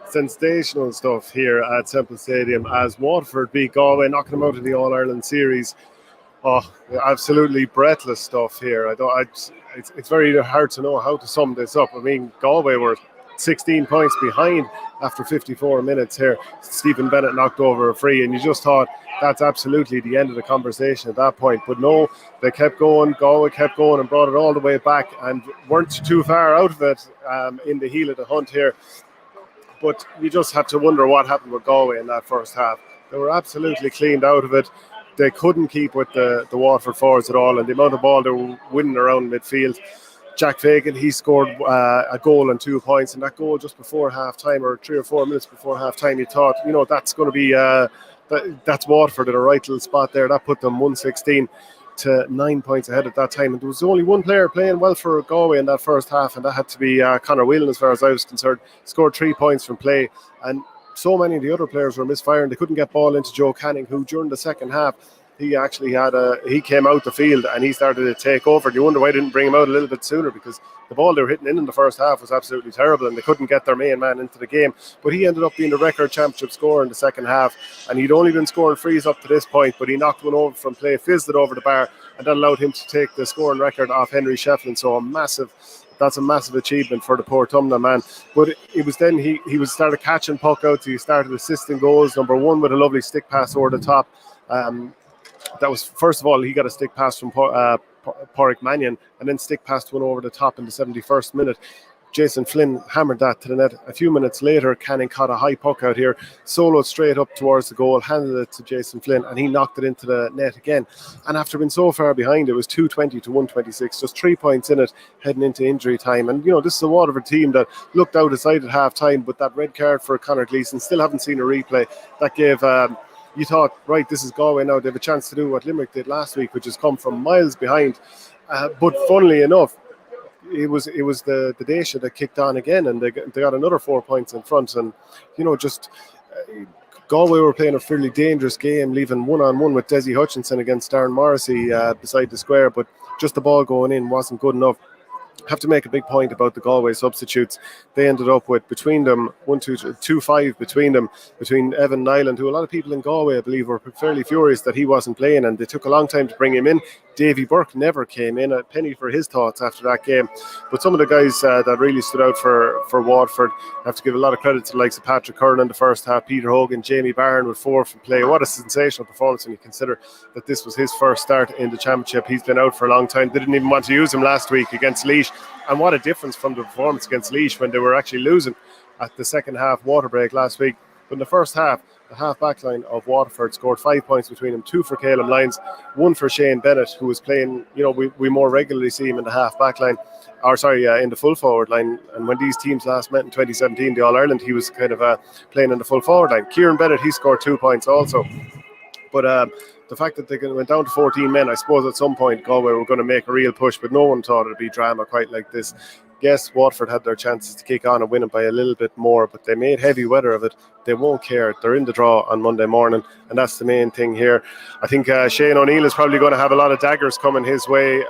Sensational stuff here at Semple Stadium as Waterford beat Galway, knocking them out of the All-Ireland series. Oh, absolutely breathless stuff here. It's very hard to know how to sum this up. I mean, Galway were 16 points behind after 54 minutes here. Stephen Bennett knocked over a free, and you just thought that's absolutely the end of the conversation at that point. But no, they kept going. Galway kept going and brought it all the way back and weren't too far out of it in the heel of the hunt here. But you just have to wonder what happened with Galway in that first half. They were absolutely cleaned out of it. They couldn't keep with the Waterford forwards at all, and the amount of ball they were winning around midfield. Jack Fagan, he scored a goal and 2 points, and that goal just before half-time, or 3 or 4 minutes before half-time, you thought, that's going to be, that's Waterford in a right little spot there. That put them 116 to 9 points ahead at that time, and there was only one player playing well for Galway in that first half, and that had to be Conor Whelan, as far as I was concerned. Scored 3 points from play, and so many of the other players were misfiring. They couldn't get ball into Joe Canning, who during the second half, he actually he came out the field and he started to take over. You wonder why they didn't bring him out a little bit sooner, because the ball they were hitting in the first half was absolutely terrible, and they couldn't get their main man into the game. But he ended up being the record championship scorer in the second half, and he'd only been scoring frees up to this point, but he knocked one over from play, fizzed it over the bar, and that allowed him to take the scoring record off Henry Shefflin. So that's a massive achievement for the poor Tumna man. But it was then he was started catching puck outs. He started assisting goals. Number one with a lovely stick pass over the top. That was, first of all, he got a stick pass from Pádraig Mannion, and then stick passed one over the top in the 71st minute. Jason Flynn hammered that to the net. A few minutes later, Canning caught a high puck out here, soloed straight up towards the goal, handed it to Jason Flynn, and he knocked it into the net again. And after being so far behind, it was 220 to 126, just 3 points in it, heading into injury time. And, this is a Waterford team that looked out of sight at half-time, but that red card for Conor Gleeson, still haven't seen a replay. That gave... you thought, right, this is Galway now. They have a chance to do what Limerick did last week, which is come from miles behind. But funnily enough, it was the Dacia that kicked on again, and they got another 4 points in front. And, Galway were playing a fairly dangerous game, leaving one-on-one with Desi Hutchinson against Darren Morrissey beside the square, but just the ball going in wasn't good enough. Have to make a big point about the Galway substitutes. They ended up with, between them, 2-5 between Evan Nyland, who a lot of people in Galway, I believe, were fairly furious that he wasn't playing, and they took a long time to bring him in. Davy Burke never came in. A penny for his thoughts after that game. But some of the guys that really stood out for Waterford, I have to give a lot of credit to the likes of Patrick Curran in the first half, Peter Hogan, Jamie Barron with 4 from play. What a sensational performance when you consider that this was his first start in the championship. He's been out for a long time. They didn't even want to use him last week against Laois. And what a difference from the performance against Laois when they were actually losing at the second half water break last week. But in the first half, the half-back line of Waterford scored 5 points between them, 2 for Caleb Lyons, 1 for Shane Bennett, who was playing, we more regularly see him in the half-back line, in the full-forward line. And when these teams last met in 2017, the All-Ireland, he was kind of playing in the full-forward line. Kieran Bennett, he scored 2 points also. But the fact that they went down to 14 men, I suppose at some point Galway were going to make a real push, but no one thought it would be drama quite like this. Yes, Waterford had their chances to kick on and win it by a little bit more, but they made heavy weather of it. They won't care. They're in the draw on Monday morning, and that's the main thing here. I think Shane O'Neill is probably going to have a lot of daggers coming his way. As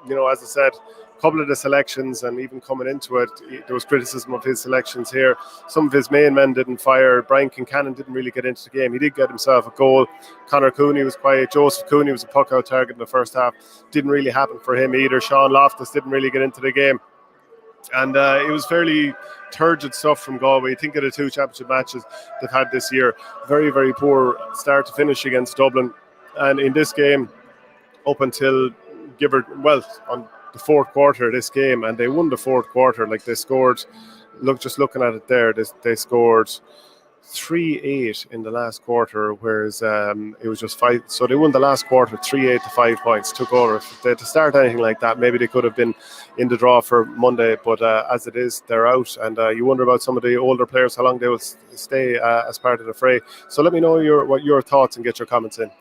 I said, a couple of the selections, and even coming into it, there was criticism of his selections here. Some of his main men didn't fire. Brian Kincannon didn't really get into the game. He did get himself a goal. Conor Cooney was quiet. Joseph Cooney was a puck-out target in the first half. Didn't really happen for him either. Sean Loftus didn't really get into the game. And it was fairly turgid stuff from Galway. Think of the 2 championship matches they've had this year. Very, very poor start to finish against Dublin. And in this game, up until on the fourth quarter of this game, and they won the fourth quarter. Like, they scored, just looking at it there, they scored 3-8 in the last quarter, whereas it was just 5. So they won the last quarter 3-8 to 5 points, took over. If they had to start anything like that, maybe they could have been in the draw for Monday, but as it is, they're out. And you wonder about some of the older players, how long they will stay as part of the fray. So let me know what your thoughts and get your comments in.